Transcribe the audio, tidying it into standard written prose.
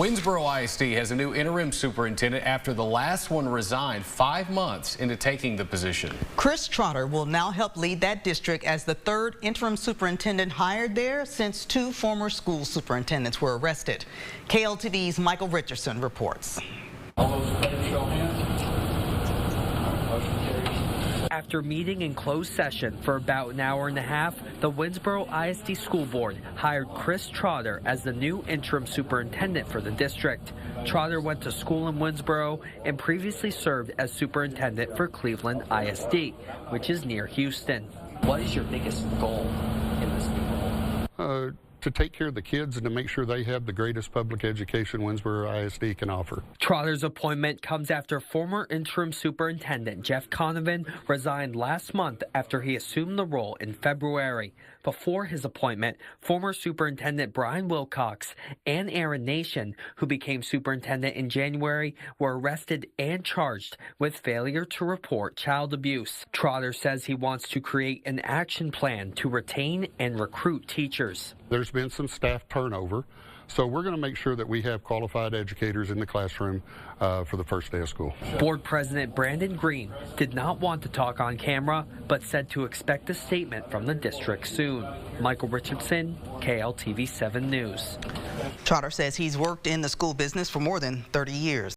Winnsboro ISD has a new interim superintendent after the last one resigned 5 months into taking the position. Chris Trotter will now help lead that district as the third interim superintendent hired there since 2 former school superintendents were arrested. KLTV's Michael Richardson reports. All those in favor, show of hands. Motion carries. After meeting in closed session for about an hour and a half, the Winnsboro ISD School Board hired Chris Trotter as the new interim superintendent for the district. Trotter went to school in Winnsboro and previously served as superintendent for Cleveland ISD, which is near Houston. What is your biggest goal in this new role? To take care of the kids and to make sure they have the greatest public education Winnsboro ISD can offer. Trotter's appointment comes after former interim superintendent Jeff Conovan resigned last month after he assumed the role in February. Before his appointment, former superintendent Brian Wilcox and Aaron Nation, who became superintendent in January, were arrested and charged with failure to report child abuse. Trotter says he wants to create an action plan to retain and recruit teachers. There's been some staff turnover, so we're going to make sure that we have qualified educators in the classroom for the first day of school. Board President Brandon Green did not want to talk on camera, but said to expect a statement from the district soon. Michael Richardson, KLTV 7 News. Trotter says he's worked in the school business for more than 30 years.